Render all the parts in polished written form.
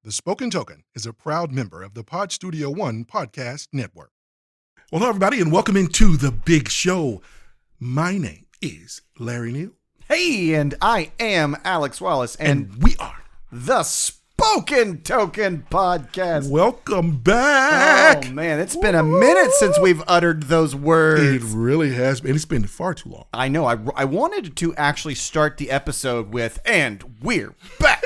The Spoken Token is a proud member of the Pod Studio One podcast network. Well, hello, everybody, and welcome into the big show. My name is Larry Neal. Hey, and I am Alex Wallace, And we are the Spoken Token Podcast. welcome back. Oh, man, it's been a minute since we've uttered those words. It really has been. It's been far too long. I know. I wanted to actually start the episode with, and we're back.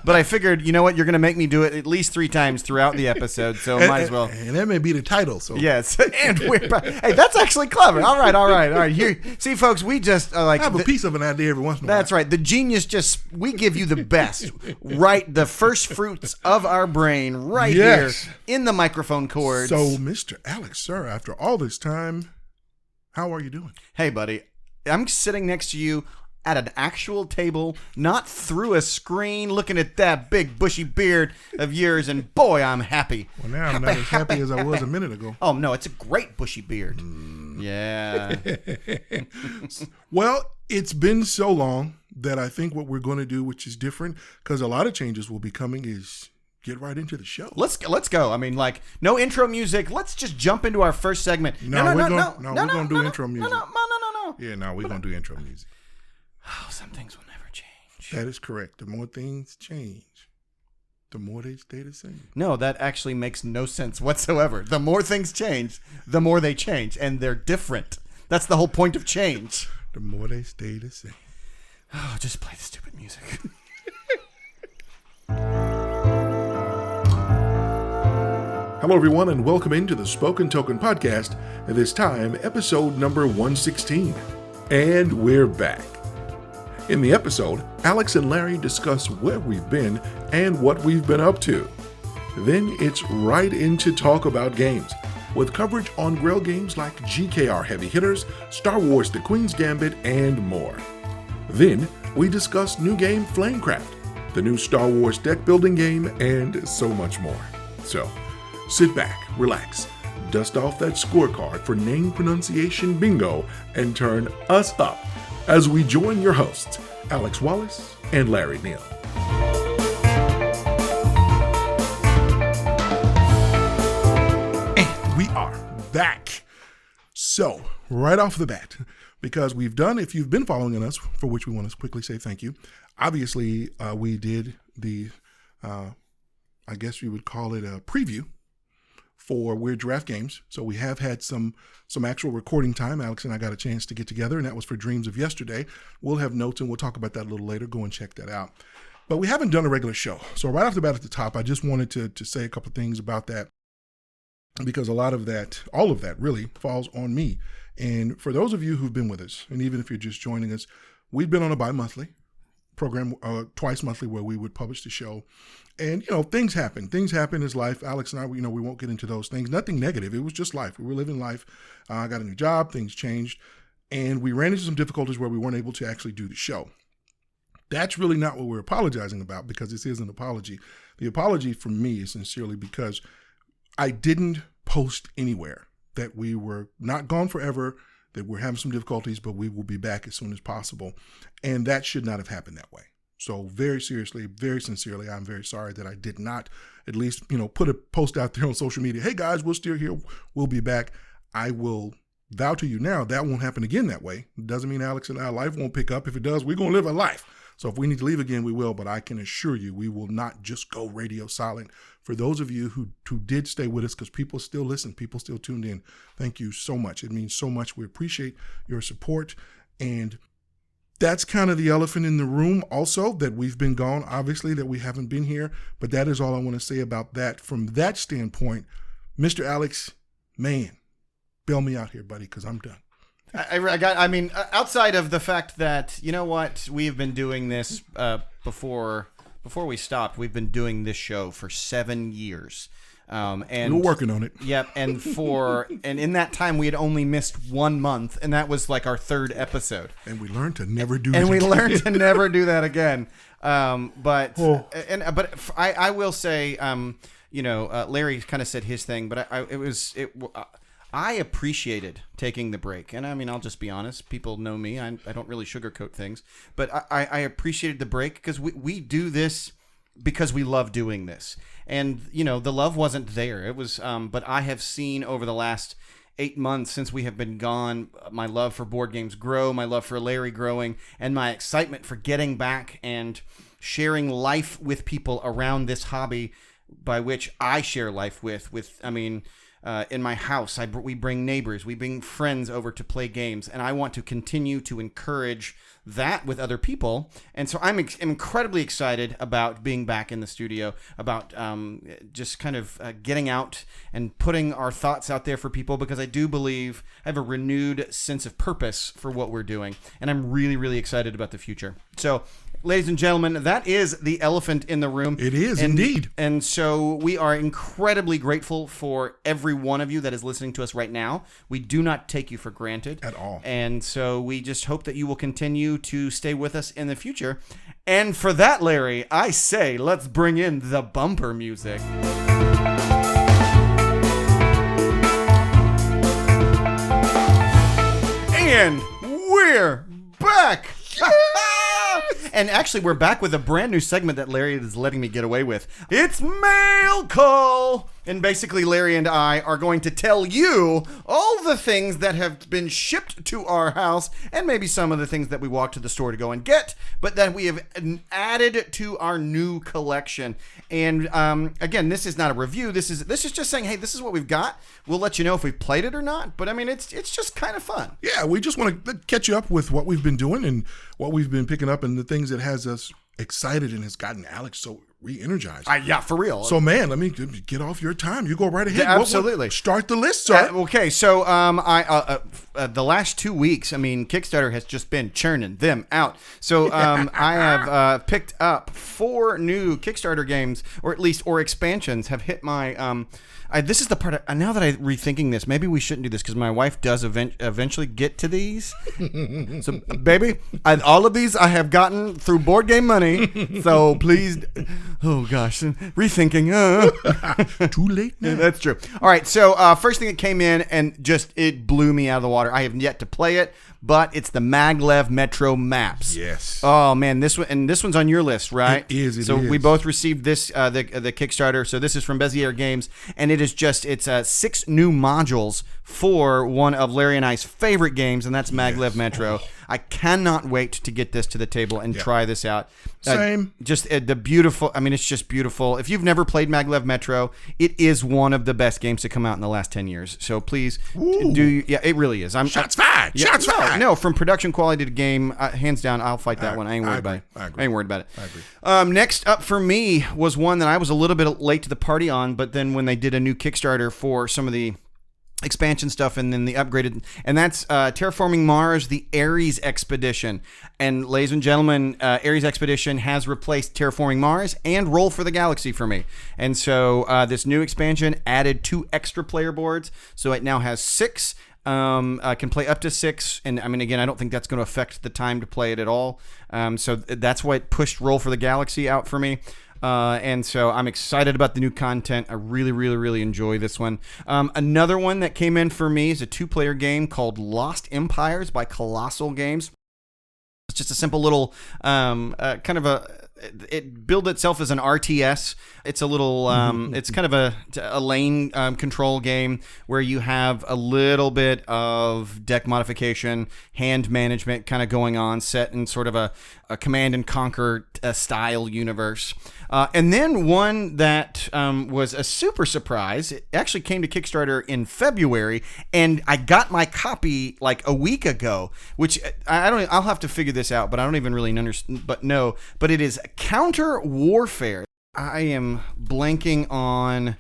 But I figured, you know what? You're going to make me do it at least 3 times throughout the episode, so might as well. And that may be the title. So Yes, and we're back. Hey, that's actually clever. All right. Here, see, folks, we just I have a piece of an idea every once in a while. That's right. The genius we give you the best, right? The first fruits of our brain right here in the microphone cords. So, Mr. Alex, sir, after all this time, how are you doing? Hey, buddy, I'm sitting next to you at an actual table, not through a screen, looking at that big bushy beard of yours, and boy, I'm happy. Well, now I'm not as happy as I was a minute ago. Oh, no, it's a great bushy beard. Yeah. Well, it's been so long that I think what we're going to do, which is different, because a lot of changes will be coming, is get right into the show. Let's go. I mean, like, no intro music. Let's just jump into our first segment. We're going to do intro music. No. Yeah, we're going to do intro music. Oh, some things will never change. That is correct. The more things change, the more they stay the same. No, that actually makes no sense whatsoever. The more things change, the more they change, and they're different. That's the whole point of change. The more they stay the same. Oh, just play the stupid music. Hello, everyone, and welcome into the Spoken Token Podcast, and this time, episode number 116. And we're back. In the episode, Alex and Larry discuss where we've been and what we've been up to. Then it's right into talk about games, with coverage on Grail games like GKR Heavy Hitters, Star Wars The Queen's Gambit, and more. Then we discuss new game Flamecraft, the new Star Wars Deckbuilding game, and so much more. So, sit back, relax, dust off that scorecard for name pronunciation bingo, and turn us up as we join your hosts, Alex Wallace and Larry Neal. And we are back. So, right off the bat, because we've done, if you've been following us, for which we want to quickly say thank you, obviously we did the, I guess you would call it a preview for Weird Giraffe Games. So we have had some actual recording time. Alex and I got a chance to get together, and that was for Dreams of Yesterday. We'll have notes, and we'll talk about that a little later. Go and check that out. But we haven't done a regular show. So right off the bat at the top, I just wanted to say a couple of things about that, because all of that really falls on me. And for those of you who've been with us, and even if you're just joining us, we've been on a bi-monthly program, twice monthly, where we would publish the show. And, things happen. Things happen in life. Alex and I, we won't get into those things. Nothing negative. It was just life. We were living life. I got a new job. Things changed. And we ran into some difficulties where we weren't able to actually do the show. That's really not what we're apologizing about, because this is an apology. The apology from me is sincerely because I didn't post anywhere that we were not gone forever, that we're having some difficulties, but we will be back as soon as possible. And that should not have happened that way. So very seriously, very sincerely, I'm very sorry that I did not at least, put a post out there on social media. Hey guys, we're still here. We'll be back. I will vow to you now that won't happen again that way. It doesn't mean Alex and our life won't pick up. If it does, we're going to live a life. So if we need to leave again, we will. But I can assure you, we will not just go radio silent. For those of you who did stay with us, because people still listen, people still tuned in, thank you so much. It means so much. We appreciate your support. And that's kind of the elephant in the room also, that we've been gone, obviously, that we haven't been here. But that is all I want to say about that. From that standpoint, Mr. Alex, man, bail me out here, buddy, because I'm done. Outside of the fact that, you know what, we've been doing this before we stopped, we've been doing this show for 7 years. And we're working on it. Yep. And in that time we had only missed 1 month, and that was like our 3rd episode. And we learned to never do that again. But I will say, Larry kind of said his thing, but I appreciated taking the break. And I mean, I'll just be honest. People know me. I don't really sugarcoat things. But I appreciated the break, because we do this because we love doing this. And, the love wasn't there. It was, but I have seen over the last 8 months since we have been gone, my love for board games grow, my love for Larry growing, and my excitement for getting back and sharing life with people around this hobby, by which I share life in my house, we bring neighbors, we bring friends over to play games, and I want to continue to encourage that with other people. And so I'm incredibly excited about being back in the studio, about just kind of getting out and putting our thoughts out there for people, because I do believe I have a renewed sense of purpose for what we're doing, and I'm really, really excited about the future. So, ladies and gentlemen, that is the elephant in the room. It is, indeed. And so we are incredibly grateful for every one of you that is listening to us right now. We do not take you for granted. At all. And so we just hope that you will continue to stay with us in the future. And for that, Larry, I say let's bring in the bumper music. And we're back! And actually, we're back with a brand new segment that Larry is letting me get away with. It's Mail Call! And basically, Larry and I are going to tell you all the things that have been shipped to our house, and maybe some of the things that we walked to the store to go and get, but that we have added to our new collection. And again, this is not a review. This is just saying, hey, this is what we've got. We'll let you know if we've played it or not. But I mean, it's just kind of fun. Yeah, we just want to catch you up with what we've been doing and what we've been picking up and the things that has us excited and has gotten Alex so re-energized. Yeah, for real. So, man, let me get off your time. You go right ahead. Yeah, absolutely. Start the list, sir. Okay, so the last 2 weeks, Kickstarter has just been churning them out. So I have picked up 4 new Kickstarter games, or expansions, have hit my... this is the part, now that I'm rethinking this, maybe we shouldn't do this because my wife does eventually get to these. So, baby, all of these I have gotten through board game money. So please, oh gosh, rethinking. Too late now. Yeah, that's true. All right, so first thing that came in and it blew me out of the water. I have yet to play it, but it's the Maglev Metro Maps. Yes. Oh man, this one's on your list, right? It is. So we both received this, the Kickstarter. So this is from Bezier Games, and it's 6 new modules for one of Larry and I's favorite games, and that's Maglev Metro. I cannot wait to get this to the table and try this out. Same. Just the beautiful. It's just beautiful. If you've never played Maglev Metro, it is one of the best games to come out in the last 10 years. So please do. Yeah, it really is. Shots fired. Shots fired. No, from production quality to game, hands down, I'll fight that one. I ain't worried about it. I ain't worried about it. I agree. Next up for me was one that I was a little bit late to the party on, but then when they did a new Kickstarter for some of the expansion stuff and then the upgraded, and that's Terraforming Mars, the Ares Expedition. And ladies and gentlemen, Ares Expedition has replaced Terraforming Mars and Roll for the Galaxy for me. And so this new expansion added 2 extra player boards, so it now has 6. Can play up to 6, and again, I don't think that's going to affect the time to play it at all. So that's why it pushed Roll for the Galaxy out for me. And so I'm excited about the new content. I really, really, really enjoy this one. Another one that came in for me is a 2-player game called Lost Empires by Colossal Games. It's just a simple little it billed itself as an RTS. It's a little, it's kind of a lane control game where you have a little bit of deck modification, hand management kind of going on, set in sort of a Command and Conquer style universe. And then one that was a super surprise. It actually came to Kickstarter in February, and I got my copy like a week ago, which I'll have to figure this out, but I don't even really understand. But it is Counter Warfare. I am blanking on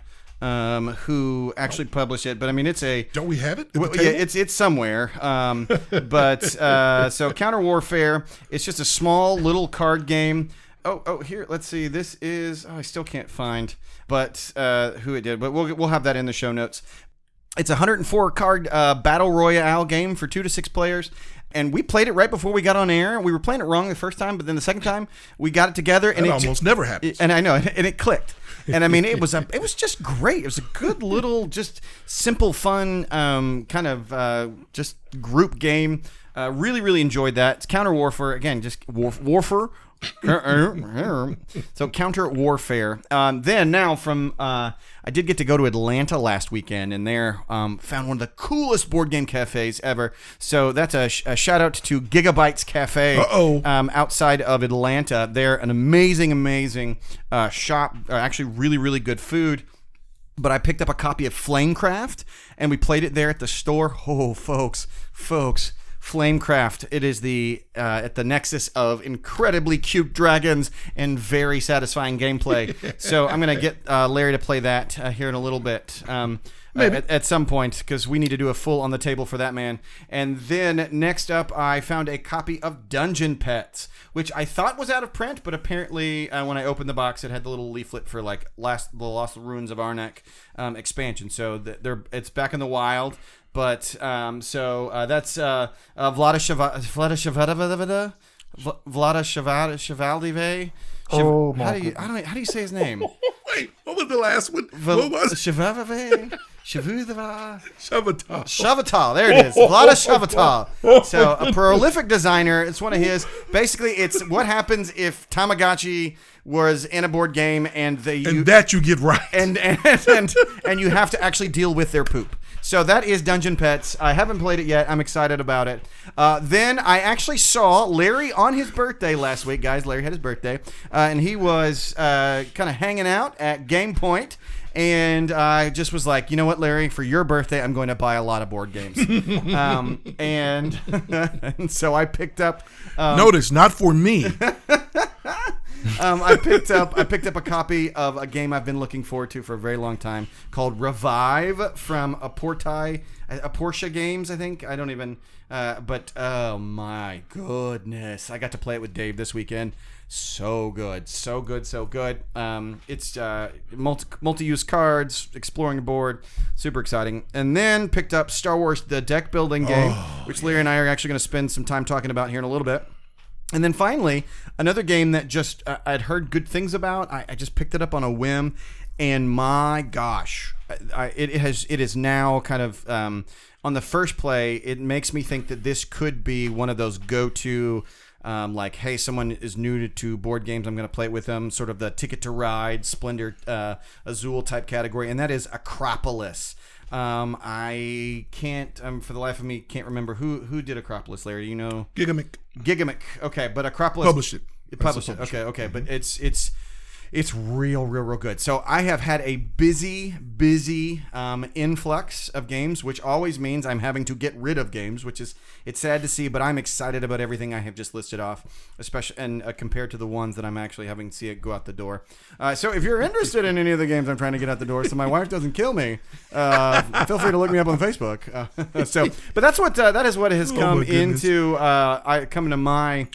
who actually published it, but it's a. Don't we have it? It's somewhere. So Counter Warfare. It's just a small little card game. Oh, here. Let's see. This is. I still can't find, but who it did. But we'll have that in the show notes. It's a 104 card battle royale game for 2 to 6 players. And we played it right before we got on air. We were playing it wrong the first time, but then the second time we got it together, and it almost never happens. And I know, and it clicked. And it was just great. It was a good little, just simple, fun, kind of just group game. Really, really enjoyed that. It's counter warfare again, just warfare. So counter warfare. Then now from I did get to go to Atlanta last weekend, and there found one of the coolest board game cafes ever. So that's a shout out to Gigabytes Cafe outside of Atlanta. They're an amazing shop. Actually, really, really good food. But I picked up a copy of Flamecraft, and we played it there at the store. Oh, folks. Flamecraft. It is at the nexus of incredibly cute dragons and very satisfying gameplay. So I'm going to get Larry to play that here in a little bit. Maybe. At some point, because we need to do a full on the table for that man. And then next up, I found a copy of Dungeon Petz, which I thought was out of print, but apparently when I opened the box, it had the little leaflet for like the Lost Ruins of Arnak expansion. So it's back in the wild. But so that's Vlada Shvaldive. Oh, how do you say his name? Wait, what was the last one? What was it? Shavatal. There it is. Vlada Shavatal. So a prolific designer. It's one of his. Basically, it's what happens if Tamagotchi was in a board game and that you get right. And you have to actually deal with their poop. So that is Dungeon Petz. I haven't played it yet. I'm excited about it. Then I actually saw Larry on his birthday last week, guys. Larry had his birthday, and he was kind of hanging out at Game Point. And I just was like, you know what, Larry, for your birthday, I'm going to buy a lot of board games. And so I picked up. Notice, not for me. I picked up a copy of a game I've been looking forward to for a very long time called Revive from Porsche Games, I think. I don't even. But oh my goodness, I got to play it with Dave this weekend. So good. It's multi-use cards, exploring the board, super exciting. And then picked up Star Wars the deck building game, which Larry and I are actually going to spend some time talking about here in a little bit. And then finally, another game that just I'd heard good things about. I just picked it up on a whim, and my gosh, it is now kind of on the first play. It makes me think that this could be one of those go-to. Like, hey, someone is new to board games, I'm going to play it with them. Sort of the Ticket to Ride, Splendor, Azul type category, and that is Akropolis. I can't, for the life of me, can't remember who did Akropolis. Larry, you know? Gigamic. Okay, but Akropolis published it. Published it. Okay, but it's real good. So I have had a busy influx of games, which always means I'm having to get rid of games, it's sad to see, but I'm excited about everything I have just listed off, especially and compared to the ones that I'm actually having to see it go out the door. So if you're interested in any of the games I'm trying to get out the door, so my wife doesn't kill me, feel free to look me up on Facebook. But that is what has come into my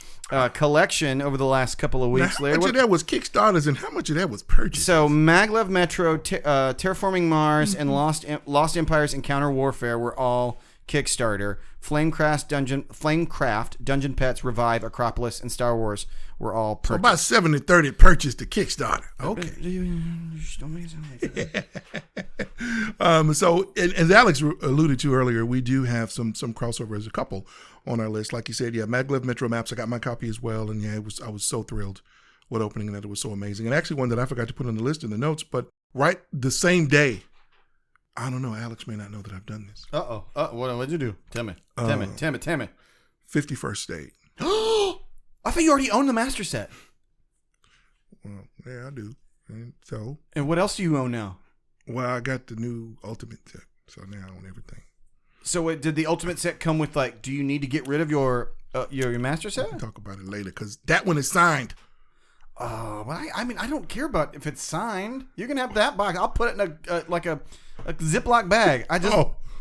collection over the last couple of weeks. Now, how much of that was Kickstarters and how much of that was purchased? So Maglev Metro, Terraforming Mars, and Lost Empires and Counter Warfare were all Kickstarter. Flamecraft, Dungeon Petz, Revive, Akropolis, and Star Wars were all purchased. So about 70-30 purchased to Kickstarter. Okay. So as Alex alluded to earlier, we do have some crossovers, a couple on our list. Like you said, yeah, Maglev Metro Maps, I got my copy as well. And yeah, I was so thrilled with opening that. It was so amazing. And actually one that I forgot to put on the list in the notes, but right the same day, I don't know, Alex may not know that I've done this. What'd you do? Tell me. 51st State. I thought you already owned the master set. Well, yeah, I do. And what else do you own now? Well, I got the new Ultimate set, so now I own everything. So did the Ultimate set come with, like, do you need to get rid of your master set? We can talk about it later, because that one is signed. Oh, but I mean, I don't care about if it's signed. You can have that box. I'll put it in a Ziploc bag.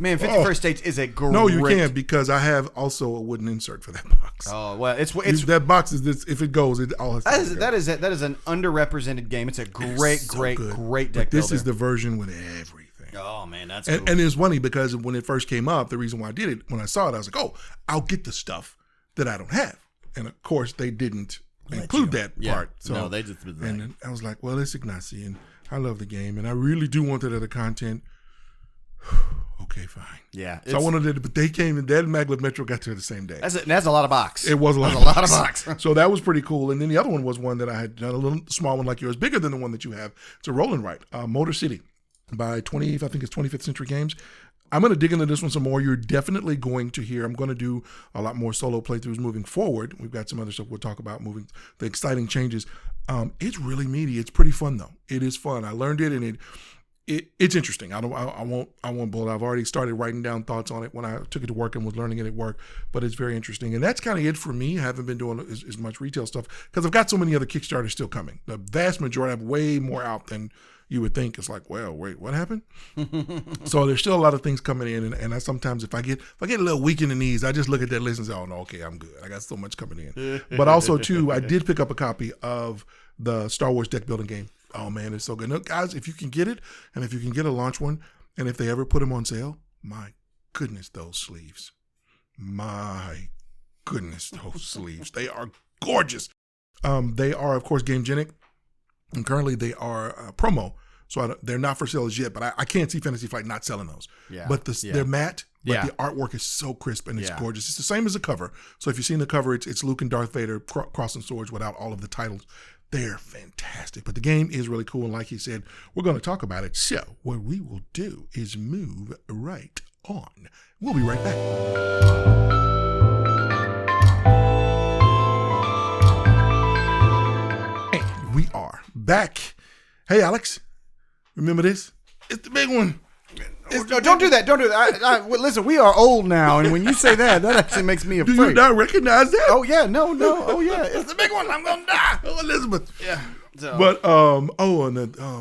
Man, 51st States is a great... No, you can't, because I have also a wooden insert for that box. Oh, well, it's that box is this. If it goes, it all has to that is an underrepresented game. It's a great deck but this builder. Is the version with everything. Oh man, that's cool. And it's funny because when it first came up, the reason why I did it, when I saw it, I was like, oh, I'll get the stuff that I don't have. And of course, they didn't include that part. So, no, they just... And I was like, well, it's Ignacy, and I love the game, and I really do want that other content. Oh okay, fine. Yeah. So I wanted it, but they came and Dad and Maglev Metro got to the same day. That's a lot of box. It was a lot of box. So that was pretty cool. And then the other one was one that I had done, a little small one like yours, bigger than the one that you have. It's a roll and write, Motor City by I think it's 25th Century Games. I'm going to dig into this one some more. You're definitely going to hear, I'm going to do a lot more solo playthroughs moving forward. We've got some other stuff we'll talk about moving, the exciting changes. It's really meaty. It's pretty fun though. It is fun. I learned it and it's interesting. I won't blow it. I've already started writing down thoughts on it when I took it to work and was learning it at work, but it's very interesting. And that's kind of it for me. I haven't been doing as much retail stuff because I've got so many other Kickstarters still coming. The vast majority, I have way more out than you would think. It's like, well, wait, what happened? So there's still a lot of things coming in, and I sometimes if I get a little weak in the knees, I just look at that list and say, oh no, okay, I'm good. I got so much coming in. But also too, I did pick up a copy of the Star Wars Deckbuilding game. Oh man, it's so good. Now, guys, if you can get it, and if you can get a launch one, and if they ever put them on sale, my goodness, those sleeves. My goodness, those sleeves. They are gorgeous. They are, of course, Gamegenic. And currently they are promo, so they're not for sale as yet. But I can't see Fantasy Flight not selling those. Yeah. But they're matte. But the artwork is so crisp and it's gorgeous. It's the same as the cover. So if you've seen the cover, it's Luke and Darth Vader crossing swords without all of the titles. They're fantastic. But the game is really cool. And like he said, we're going to talk about it. So what we will do is move right on. We'll be right back. We are back. Hey, Alex, remember this? It's the big one. No, don't do that. Don't do that. Listen, we are old now, and when you say that actually makes me afraid. Do you not recognize that? Oh, yeah. No. Oh, yeah. It's the big one. I'm going to die. Oh, Elizabeth. Yeah. So. But,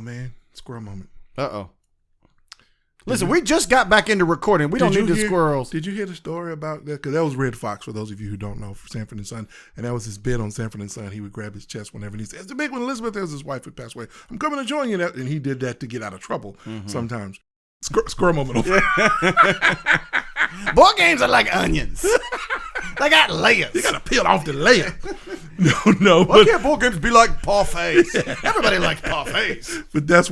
man, squirrel moment. Uh-oh. Listen, we just got back into recording. We don't need the squirrels. Did you hear the story about that? Because that was Red Fox, for those of you who don't know, for Sanford and Son. And that was his bit on Sanford and Son. He would grab his chest whenever he said, it's the big one, Elizabeth. There's his wife who passed away. I'm coming to join you. And he did that to get out of trouble sometimes. Squirrel moment over. Board games are like onions. They got layers. You got to peel off the layer. No. Why can't board games be like parfaits? Everybody likes parfaits. But that's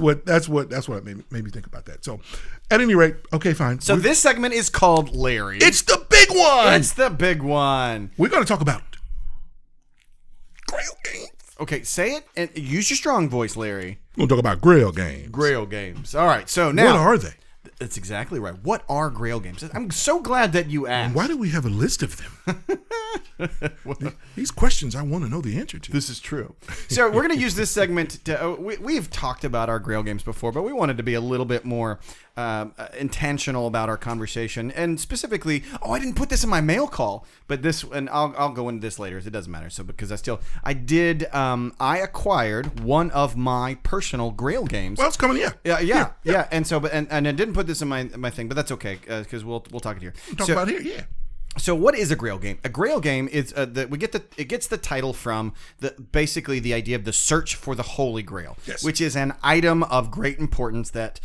what made me think about that. So, at any rate, okay, fine. So this segment is called Larry. It's the big one. It's the big one. We're going to talk about Grail games. Okay, say it and use your strong voice, Larry. We're going to talk about Grail games. Grail games. All right, so now. What are they? That's exactly right. What are Grail games? I'm so glad that you asked. And why do we have a list of them? These questions I want to know the answer to. This is true. So we're going to use this segment to. We've talked about our Grail games before, but we wanted to be a little bit more intentional about our conversation, and specifically, I didn't put this in my mail call, but this, and I'll go into this later. It doesn't matter. So because I acquired one of my personal Grail games. Well, it's coming, yeah. And so, and I didn't put this in my thing, but that's okay because we'll talk it here. Talk about it here, yeah. So what is a Grail game? A Grail game is it gets the title from basically the idea of the search for the Holy Grail, which is an item of great importance that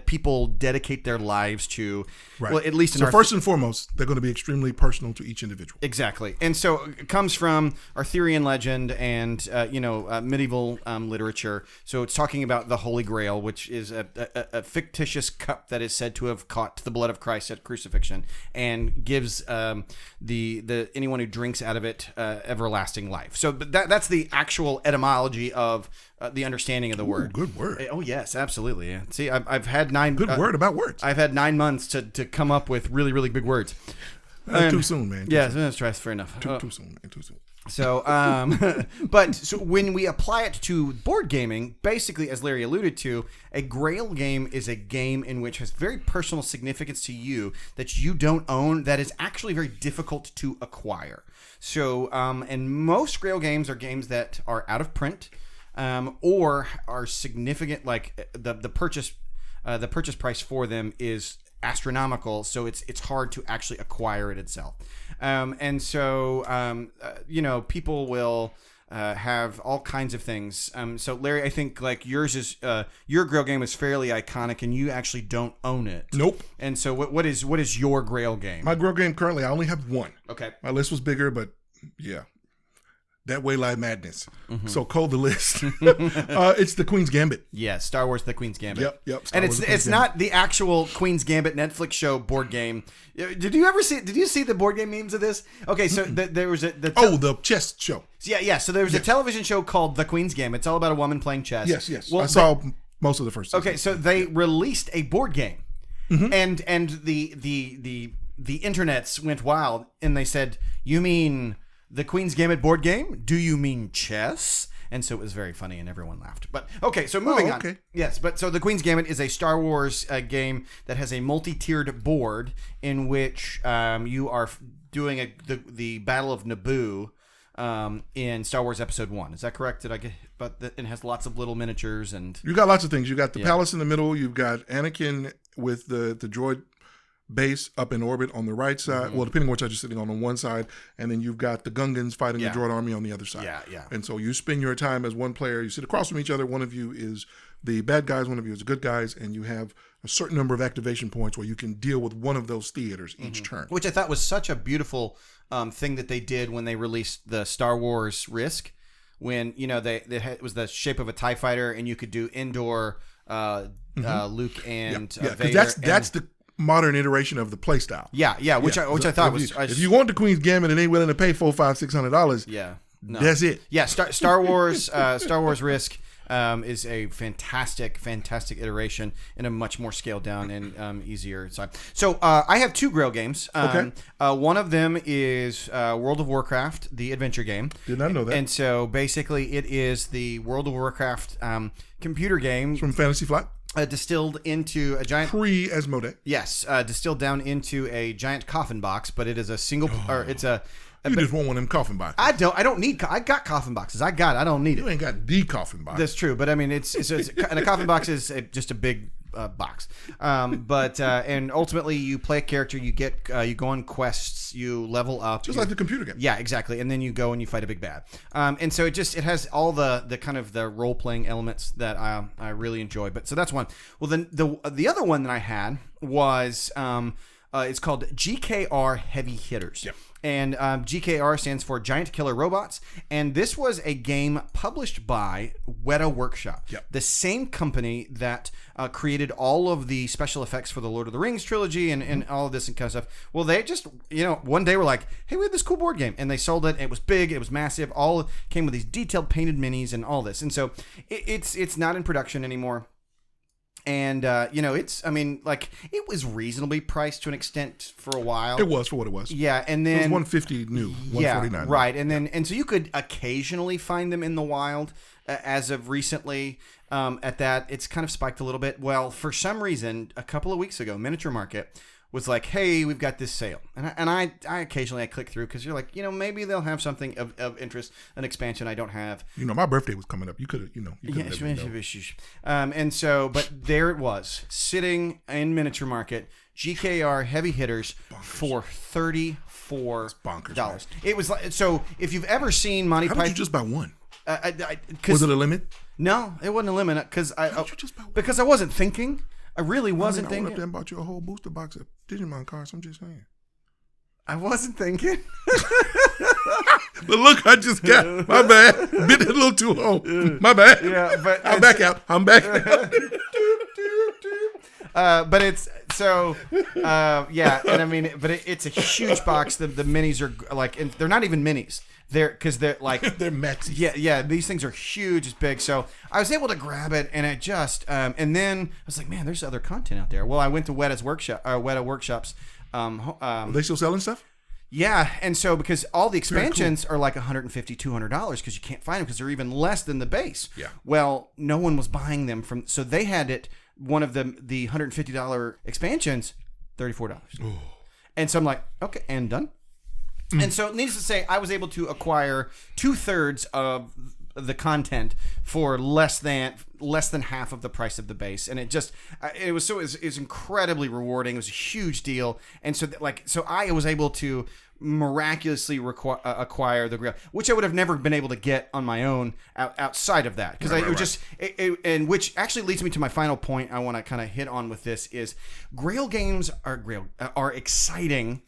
people dedicate their lives to. Right. Well, at least in first and foremost, they're going to be extremely personal to each individual. Exactly, and so it comes from Arthurian legend and medieval literature. So it's talking about the Holy Grail, which is a fictitious cup that is said to have caught the blood of Christ at crucifixion and gives the anyone who drinks out of it everlasting life. So that's the actual etymology of the understanding of the word. Good word. Oh yes, absolutely. Yeah. See, I've had 9 good word about words. I've had 9 months to come up with really, really big words. Too soon, man. That's fair enough. Too soon. So, so when we apply it to board gaming, basically, as Larry alluded to, a Grail game is a game in which has very personal significance to you that you don't own, that is actually very difficult to acquire. So, and most Grail games are games that are out of print, or are significant, like the purchase price for them is astronomical, so it's hard to actually acquire it itself. And so, people will have all kinds of things. So Larry, I think like yours is, your Grail game is fairly iconic and you actually don't own it. Nope. And so what is your Grail game? My Grail game currently, I only have one. Okay. My list was bigger, but yeah. That way lie madness. So code the list. It's the Queen's Gambit. Yeah, Star Wars The Queen's Gambit. Yep. And it's not the actual Queen's Gambit Netflix show board game. Did you see the board game memes of this? Okay, so there was the chess show. Yeah. So there was a television show called The Queen's Gambit. It's all about a woman playing chess. Yes. Well, I saw most of the first season. Okay, so they released a board game. And the internets went wild and they said, "You mean the Queen's Gambit board game? Do you mean chess?" And so it was very funny and everyone laughed. But okay, so moving on. Yes, but so the Queen's Gambit is a Star Wars game that has a multi-tiered board in which you are doing the Battle of Naboo in Star Wars Episode 1. Is that correct? Did I get? But it has lots of little miniatures and you got lots of things. You got the palace in the middle. You've got Anakin with the droid base up in orbit on the right side. Well, depending on which side you're sitting on one side, and then you've got the Gungans fighting the droid army on the other side. Yeah. And so you spend your time as one player. You sit across from each other. One of you is the bad guys. One of you is the good guys, and you have a certain number of activation points where you can deal with one of those theaters each turn. Which I thought was such a beautiful thing that they did when they released the Star Wars Risk. When it was the shape of a TIE fighter, and you could do indoor Luke and Vader. That's the modern iteration of the play style. Which I thought was. If you want the Queen's Gambit and ain't willing to pay $400, $500, $600, that's it. Yeah, Star Wars Risk is a fantastic iteration in a much more scaled down and easier side. So I have two Grail games. One of them is World of Warcraft, the adventure game. Did not know that. And so basically it is the World of Warcraft computer game. It's from Fantasy Flight. Distilled into a giant pre-Asmodee. Yes, distilled down into a giant coffin box, but it is a single or it's a you just want one of them coffin boxes. I don't need I got coffin boxes. I don't need it. You ain't got the coffin box. That's true, but I mean it's and a coffin box is just a big box. And ultimately you play a character, you go on quests, you level up. Just like the computer game. Yeah, exactly. And then you go and you fight a big bad. And so it has all the kind of the role-playing elements that I really enjoy. But so that's one. Well, then the other one that I had was it's called GKR Heavy Hitters. Yep. And GKR stands for Giant Killer Robots. And this was a game published by Weta Workshop, the same company that created all of the special effects for the Lord of the Rings trilogy and all of this and kind of stuff. Well, they just, one day were like, hey, we have this cool board game. And they sold it. It was big. It was massive. All came with these detailed painted minis and all this. And so it's not in production anymore. And, it was reasonably priced to an extent for a while. It was for what it was. Yeah, and then... It was $150 new, $149. Yeah, right. And so you could occasionally find them in the wild as of recently. At that, it's kind of spiked a little bit. Well, for some reason, a couple of weeks ago, Miniature Market was like, hey, we've got this sale. And I occasionally click through because you're like, maybe they'll have something of interest, an expansion I don't have. My birthday was coming up. You could have, and so, but there it was, sitting in Miniature Market, GKR Heavy Hitters for $34. Bonkers. It was like, so if you've ever seen Monty Python. How did you just buy one? Was it a limit? No, it wasn't a limit because I wasn't thinking. I really wasn't thinking. I went up there and bought you a whole booster box of Digimon cards. I'm just saying. I wasn't thinking. The look I just got. My bad. Bit a little too long. My bad. Yeah, but I'm back out. But it's so, and I mean, but it's a huge box. The minis are like, and they're not even minis. They're like they're maxi. Yeah. These things are huge, it's big. So I was able to grab it, and it just, and then I was like, man, there's other content out there. Well, I went to Weta Workshops. Are they still selling stuff? Yeah, and so because all the expansions are like $150, $200 because you can't find them because they're even less than the base. Yeah. Well, no one was buying them so they had it. One of the $150 expansions, $34. Ooh. And so I'm like, okay, and done. And so, needless to say, I was able to acquire 2/3 of the content for less than half of the price of the base, and it was incredibly rewarding. It was a huge deal, and so I was able to miraculously acquire the Grail, which I would have never been able to get on my own outside of that, because and which actually leads me to my final point I want to kind of hit on with this is Grail games are exciting.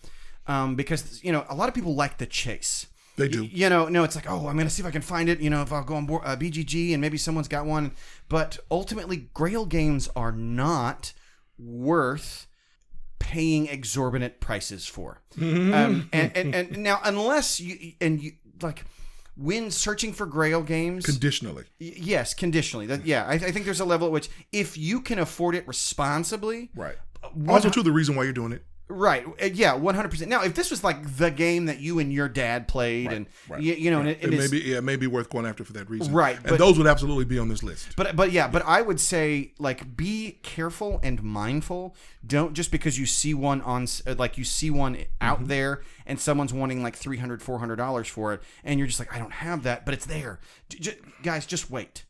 Because a lot of people like the chase, They do. No, it's like, oh, I'm going to see if I can find it. If I'll go on board, BGG and maybe someone's got one. But ultimately, Grail games are not worth paying exorbitant prices for. And now, unless you like, when searching for Grail games, conditionally, yes, conditionally. I think there's a level at which if you can afford it responsibly, right. Also, too, the reason why you're doing it. Right. Yeah, 100%. Now, if this was like the game that you and your dad played, and it may be worth going after for that reason. Right. And those would absolutely be on this list. But I would say, like, be careful and mindful. Don't just because you see one out there and someone's wanting like $300, $400 for it, and you're just like, I don't have that, but it's there. Guys, just wait.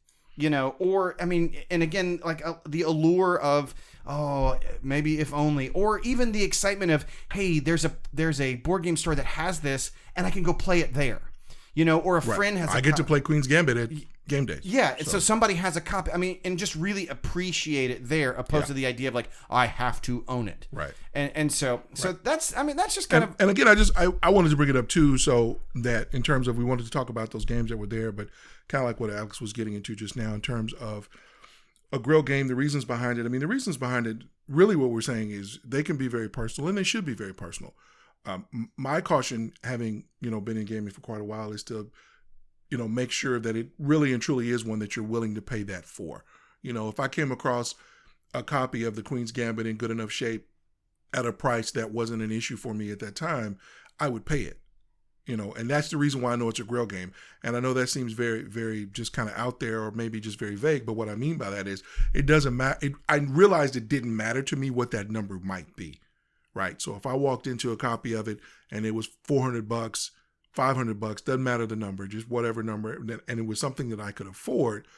Or I mean, and again, like the allure of, oh, maybe if only, or even the excitement of, hey, there's a board game store that has this, and I can go play it there, or a friend has. I get to play Queen's Gambit at game days. Yeah, so somebody has a copy. I mean, and just really appreciate it there, opposed to the idea of like, I have to own it. Right. And so that's just kind of. And again, I wanted to bring it up too, so that in terms of, we wanted to talk about those games that were there, but kind of like what Alex was getting into just now in terms of a Grail game, the reasons behind it. I mean, the reasons behind it, really what we're saying is they can be very personal, and they should be very personal. My caution, having, been in gaming for quite a while, is to, make sure that it really and truly is one that you're willing to pay that for. If I came across a copy of the Queen's Gambit in good enough shape at a price that wasn't an issue for me at that time, I would pay it. And that's the reason why I know it's a Grail game. And I know that seems very, very just kind of out there, or maybe just very vague. But what I mean by that is, it doesn't matter. I realized it didn't matter to me what that number might be, right? So if I walked into a copy of it and it was $400, $500, doesn't matter the number, just whatever number, and it was something that I could afford,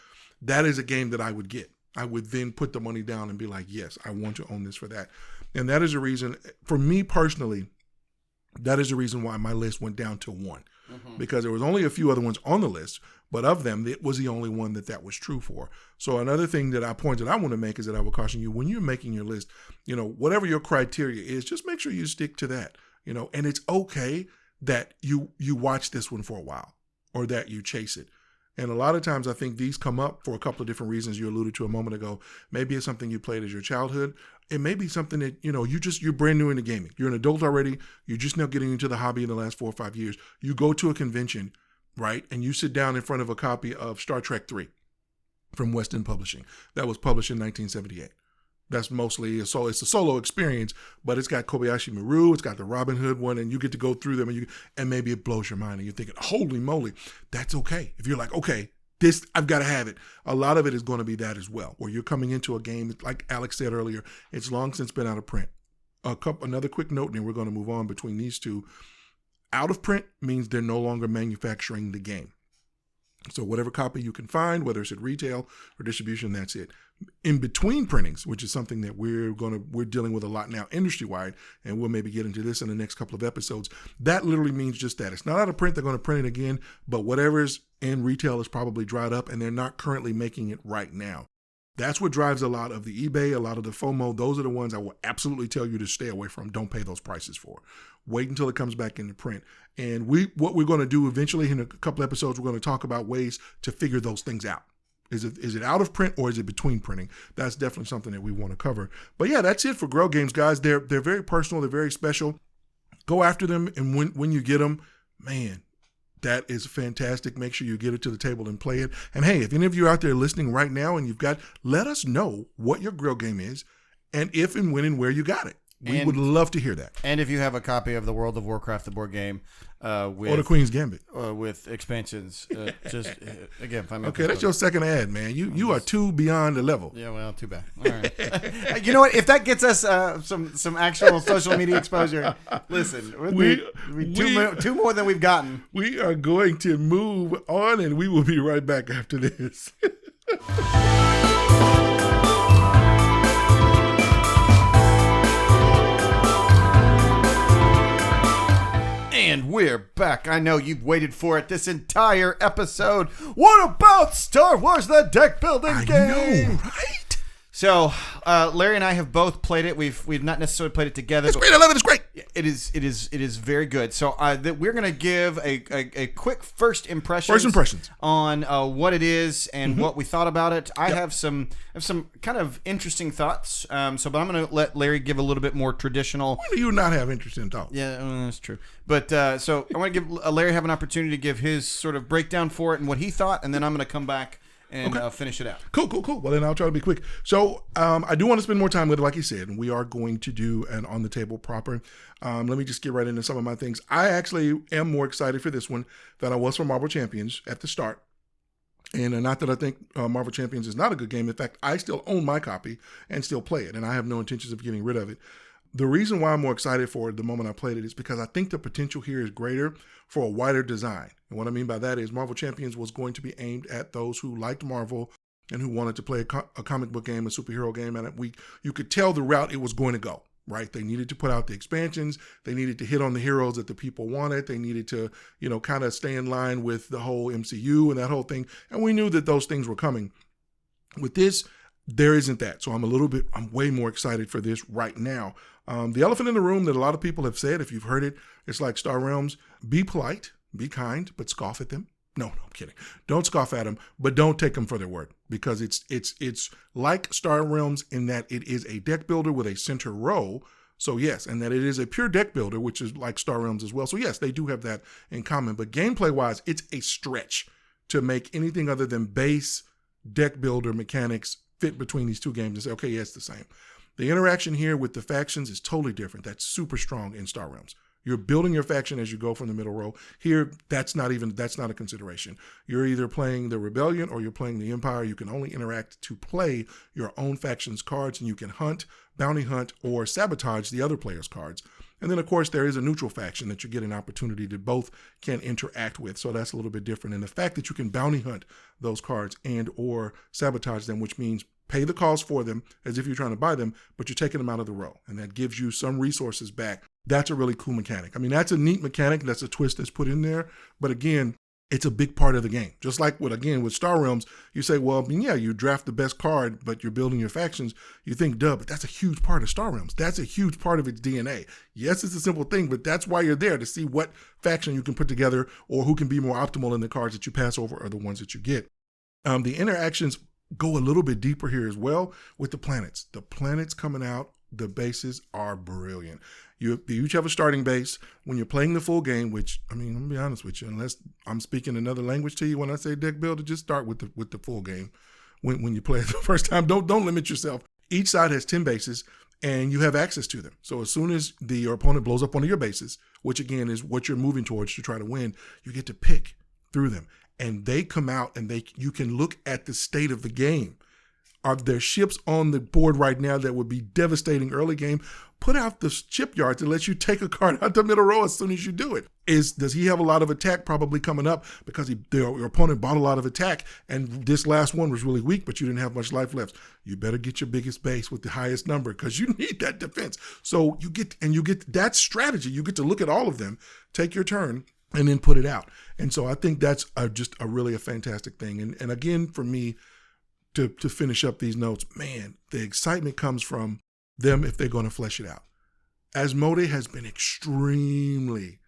that is a game that I would get. I would then put the money down and be like, yes, I want to own this for that. And that is a reason, for me personally, that is the reason why my list went down to one, because there was only a few other ones on the list, but of them, it was the only one that was true for. So another thing that I want to make is that I would caution you, when you're making your list, whatever your criteria is, just make sure you stick to that, and it's okay that you watch this one for a while, or that you chase it. And a lot of times I think these come up for a couple of different reasons. You alluded to a moment ago. Maybe it's something you played as your childhood. It may be something that, you're brand new into gaming. You're an adult already. You're just now getting into the hobby in the last 4 or 5 years. You go to a convention, right? And you sit down in front of a copy of Star Trek 3 from West End Publishing. That was published in 1978. That's mostly it's a solo experience, but it's got Kobayashi Maru, it's got the Robin Hood one, and you get to go through them, and maybe it blows your mind, and you're thinking, holy moly, that's okay. If you're like, okay, this, I've got to have it. A lot of it is going to be that as well, where you're coming into a game, like Alex said earlier, it's long since been out of print. Another quick note, and then we're going to move on between these two. Out of print means they're no longer manufacturing the game. So whatever copy you can find, whether it's at retail or distribution, that's it. In between printings, which is something that we're dealing with a lot now industry-wide, and we'll maybe get into this in the next couple of episodes, that literally means just that. It's not out of print, they're going to print it again, but whatever's in retail is probably dried up, and they're not currently making it right now. That's what drives a lot of the eBay, a lot of the FOMO. Those are the ones I will absolutely tell you to stay away from. Don't pay those prices for. Wait until it comes back into print. And what we're going to do eventually in a couple episodes, we're going to talk about ways to figure those things out. Is it out of print or is it between printing? That's definitely something that we want to cover. But yeah, that's it for Grail games, guys. They're very personal. They're very special. Go after them, and when you get them, man, that is fantastic. Make sure you get it to the table and play it. And hey, if any of you are out there listening right now and let us know what your Grail game is, and if and when and where you got it. We would love to hear that. And if you have a copy of the World of Warcraft, the board game, or the Queen's Gambit, with expansions, just again, find me. Okay, that's your second ad, man. You are too beyond the level. Yeah, well, too bad. All right. You know what? If that gets us some actual social media exposure, listen, two more than we've gotten. We are going to move on, and we will be right back after this. And we're back. I know you've waited for it this entire episode. What about Star Wars the Deckbuilding game? I know, right? So Larry and I have both played it. We've not necessarily played it together. It's great. I love it. It's great. It is very good. So we're gonna give a quick first impressions on what it is and what we thought about it. I have some kind of interesting thoughts. But I'm gonna let Larry give a little bit more traditional. Why do you not have interesting thoughts? Yeah, that's true. But so I want to give Larry have an opportunity to give his sort of breakdown for it and what he thought, and then I'm gonna come back and finish it out. Cool. Well, then I'll try to be quick. So I do want to spend more time with it, like you said, and we are going to do an on the table proper. Let me just get right into some of my things. I actually am more excited for this one than I was for Marvel Champions at the start. And not that I think Marvel Champions is not a good game. In fact, I still own my copy and still play it, and I have no intentions of getting rid of it. The reason why I'm more excited for it the moment I played it is because I think the potential here is greater for a wider design. And what I mean by that is Marvel Champions was going to be aimed at those who liked Marvel and who wanted to play a comic book game, a superhero game. And you could tell the route it was going to go, right? They needed to put out the expansions. They needed to hit on the heroes that the people wanted. They needed to, kind of stay in line with the whole MCU and that whole thing. And we knew that those things were coming. With this, there isn't that. So I'm way more excited for this right now. The elephant in the room that a lot of people have said, if you've heard it, it's like Star Realms, be polite, be kind, but scoff at them. No, I'm kidding. Don't scoff at them, but don't take them for their word, because it's like Star Realms in that it is a deck builder with a center row. So yes, and that it is a pure deck builder, which is like Star Realms as well. So yes, they do have that in common, but gameplay wise, it's a stretch to make anything other than base deck builder mechanics fit between these two games and say, okay, yeah, it's the same. The interaction here with the factions is totally different. That's super strong in Star Realms. You're building your faction as you go from the middle row. Here, that's not a consideration. You're either playing the Rebellion or you're playing the Empire. You can only interact to play your own faction's cards, and you can hunt, bounty hunt, or sabotage the other player's cards. And then, of course, there is a neutral faction that you get an opportunity to both can interact with. So that's a little bit different. And the fact that you can bounty hunt those cards and or sabotage them, which means pay the cost for them as if you're trying to buy them, but you're taking them out of the row. And that gives you some resources back. That's a really cool mechanic. I mean, that's a neat mechanic. That's a twist that's put in there. But again, it's a big part of the game. Just like with Star Realms, you say, well, yeah, you draft the best card, but you're building your factions. You think, duh, but that's a huge part of Star Realms. That's a huge part of its DNA. Yes, it's a simple thing, but that's why you're there, to see what faction you can put together or who can be more optimal in the cards that you pass over or the ones that you get. The interactions go a little bit deeper here as well with the planets. The planets coming out, the bases are brilliant. You each have a starting base. When you're playing the full game, which, I mean, I'm gonna be honest with you, unless I'm speaking another language to you when I say deck builder, just start with the full game. When you play it the first time, don't limit yourself. Each side has 10 bases, and you have access to them. So as soon as your opponent blows up one of your bases, which again is what you're moving towards to try to win, you get to pick through them. And they come out, and you can look at the state of the game. Are there ships on the board right now that would be devastating early game? Put out the shipyards and let you take a card out the middle row as soon as you do it. Does he have a lot of attack probably coming up because your opponent bought a lot of attack and this last one was really weak, but you didn't have much life left? You better get your biggest base with the highest number because you need that defense. So you get that strategy. You get to look at all of them, take your turn, and then put it out. And so I think that's just a really fantastic thing. And again, for me, to finish up these notes, man, the excitement comes from them if they're going to flesh it out. Asmodee has been extremely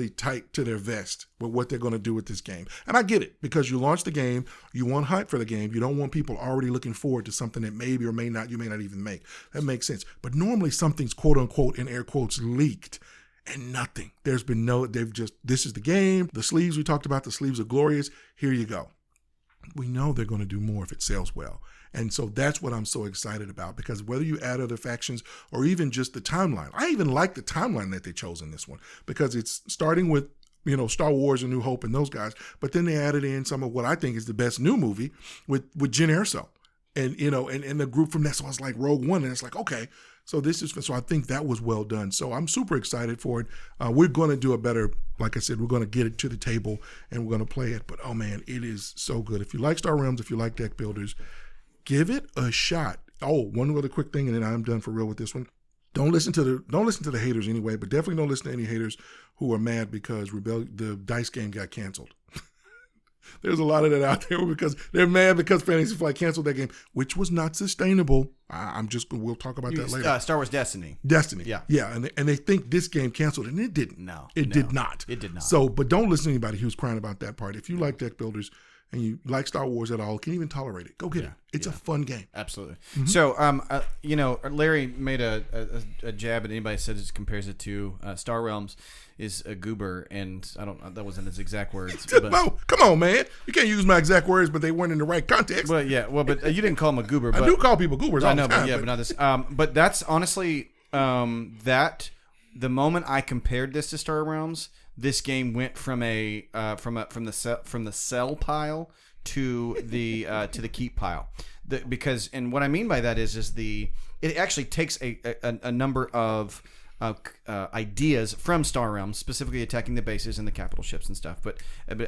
tight to their vest with what they're going to do with this game. And I get it, because you launch the game, you want hype for the game, you don't want people already looking forward to something that maybe or may not, you may not even make. That makes sense. But normally something's quote unquote, in air quotes, leaked. And nothing. This is the game. The sleeves, we talked about, the sleeves are glorious. Here you go. We know they're going to do more if it sells well. And so that's what I'm so excited about, because whether you add other factions or even just the timeline, I even like the timeline that they chose in this one, because it's starting with, Star Wars and New Hope and those guys, but then they added in some of what I think is the best new movie with Jyn Erso and, and the group from that. So I was like Rogue One, and it's like, okay, so I think that was well done. So I'm super excited for it. We're going to do a better, like I said, we're going to get it to the table and we're going to play it. But oh man, it is so good. If you like Star Realms, if you like deck builders, give it a shot. Oh, one other quick thing, and then I'm done for real with this one. Don't listen to the haters anyway, but definitely don't listen to any haters who are mad because the dice game got canceled. There's a lot of that out there because they're mad because Fantasy Flight canceled that game, which was not sustainable. We'll talk about that later. Star Wars Destiny. Yeah. And they think this game canceled, and it didn't. It did not. It did not. So, but don't listen to anybody who's crying about that part. If you like deck builders and you like Star Wars at all, can even tolerate it, go get it. It's a fun game. Absolutely. Mm-hmm. So, Larry made a jab at anybody said it compares it to Star Realms is a goober, and I don't. That wasn't his exact words. Come on, man! You can't use my exact words, but they weren't in the right context. But you didn't call him a goober. But I do call people goobers. I know, but not this. But that's honestly that the moment I compared this to Star Realms, this game went from the sell pile to the keep pile. Because what I mean by that is it actually takes a number of ideas from Star Realms, specifically attacking the bases and the capital ships and stuff. But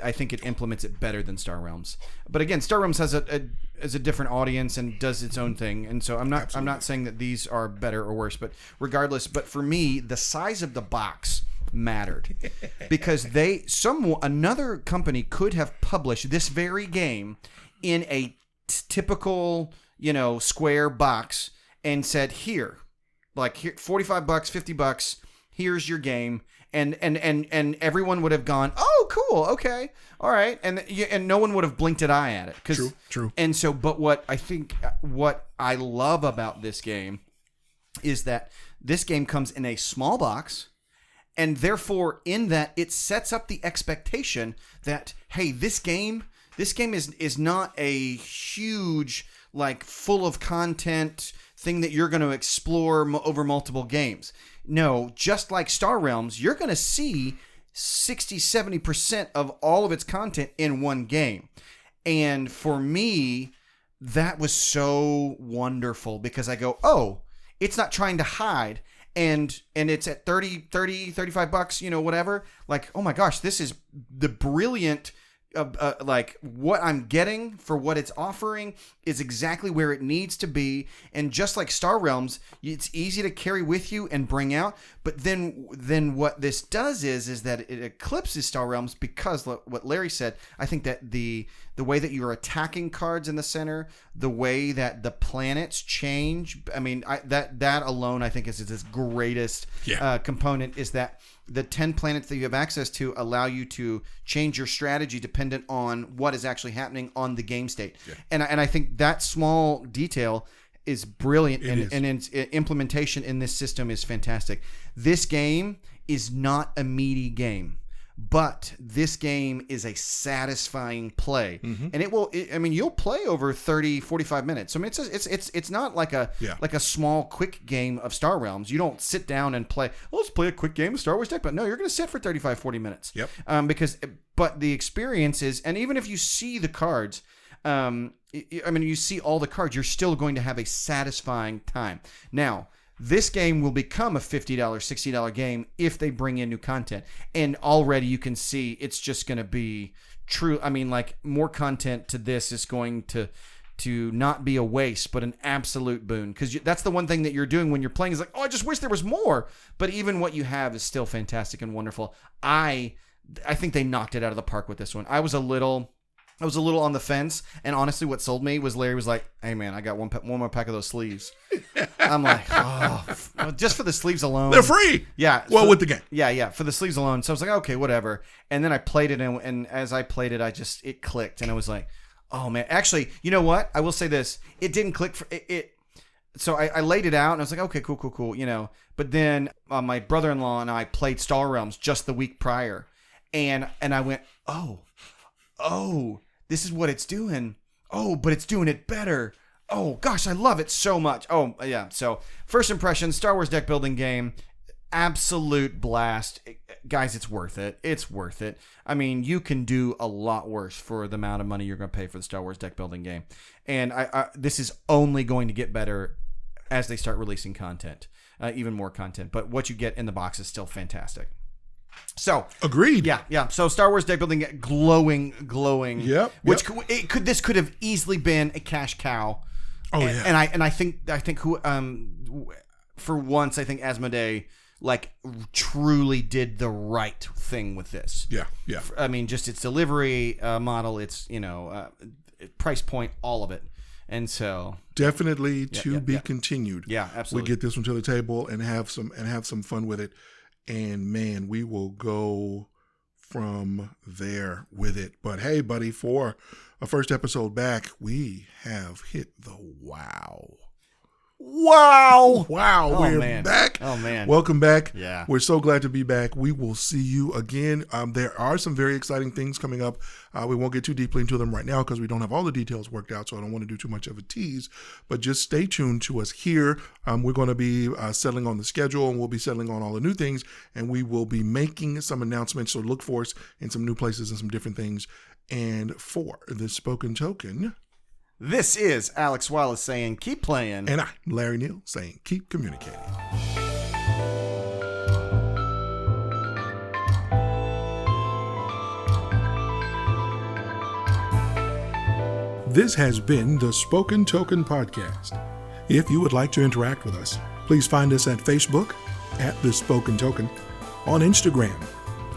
I think it implements it better than Star Realms. But again, Star Realms has a different audience and does its own thing. And so I'm not saying that these are better or worse. But regardless, but for me, the size of the box mattered because another company could have published this very game in a typical square box and said here. Like here, $45, $50. Here's your game, and everyone would have gone, oh, cool, okay, all right, and no one would have blinked an eye at it. True. And so, but what I love about this game is that this game comes in a small box, and therefore, in that, it sets up the expectation that hey, this game is not a huge full of content thing that you're going to explore over multiple games. No, just like Star Realms, you're going to see 60-70% of all of its content in one game. And for me, that was so wonderful because I go, oh, it's not trying to hide. And it's at $35, whatever. Like, oh my gosh, this is the brilliant what I'm getting for what it's offering is exactly where it needs to be. And just like Star Realms, it's easy to carry with you and bring out. But then what this does is that it eclipses Star Realms because what Larry said, I think that the way that you're attacking cards in the center, the way that the planets change, I mean, that alone I think is its greatest component is that the 10 planets that you have access to allow you to change your strategy dependent on what is actually happening on the game state. Yeah. And I think that small detail is brilliant, and its implementation in this system is fantastic. This game is not a meaty game, but this game is a satisfying play, and you'll play over 30, 45 minutes. I mean, it's not like a small quick game of Star Realms. You don't sit down and play, let's play a quick game of Star Wars Deck, but no, you're going to sit for 35, 40 minutes. Yep. But the experience is, and even if you see the cards, you see all the cards, you're still going to have a satisfying time. Now, this game will become a $50, $60 game if they bring in new content. And already you can see it's just going to be true. I mean, more content to this is going to not be a waste, but an absolute boon. Because that's the one thing that you're doing when you're playing is like, oh, I just wish there was more. But even what you have is still fantastic and wonderful. I think they knocked it out of the park with this one. I was a little on the fence, and honestly, what sold me was Larry was like, "Hey, man, I got one more pack of those sleeves." I'm like, "Oh, just for the sleeves alone, they're free." Yeah. Well, with the game. Yeah, for the sleeves alone. So I was like, "Okay, whatever." And then I played it, and as I played it, it clicked, and I was like, "Oh man!" Actually, you know what? I will say this: it didn't click for it. So I laid it out, and I was like, "Okay, cool." But then my brother-in-law and I played Star Realms just the week prior, and I went, "Oh." This is what it's doing. Oh, but it's doing it better. Oh, gosh, I love it so much. Oh, yeah. So, first impression, Star Wars deck building game, absolute blast. Guys, it's worth it. It's worth it. I mean, you can do a lot worse for the amount of money you're going to pay for the Star Wars deck building game. And this is only going to get better as they start releasing content, even more content. But what you get in the box is still fantastic. So agreed. Yeah. So Star Wars deck building, glowing. Yep. This could have easily been a cash cow. Oh, and I think for once I think Asmodee like truly did the right thing with this. Yeah. I mean, just its delivery model, its price point, all of it, and so definitely to be continued. Yeah, absolutely. We get this one to the table and have some fun with it, and man, we will go from there with it. But hey, buddy, for a first episode back, we have hit the wow. Oh, we're man. back. Oh man, welcome back. Yeah, we're so glad to be back. We will see you again. There are some very exciting things coming up. We won't get too deeply into them right now because we don't have all the details worked out, so I don't want to do too much of a tease, but just stay tuned to us here. We're going to be settling on the schedule, and we'll be settling on all the new things, and we will be making some announcements, so look for us in some new places and some different things. And for the Spoken Token, this is Alex Wallace saying keep playing. And I, Larry Neal, saying keep communicating. This has been the Spoken Token Podcast. If you would like to interact with us, please find us at Facebook at The Spoken Token, on Instagram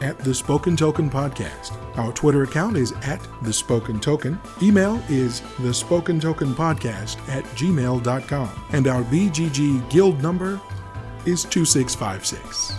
at The Spoken Token Podcast. Our Twitter account is at The Spoken Token. Email is thespokentokenpodcast@gmail.com. And our BGG guild number is 2656.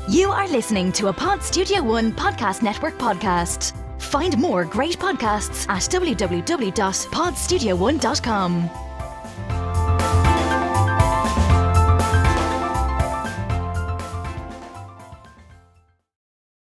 You are listening to a Pod Studio One Podcast Network podcast. Find more great podcasts at www.podstudio1.com.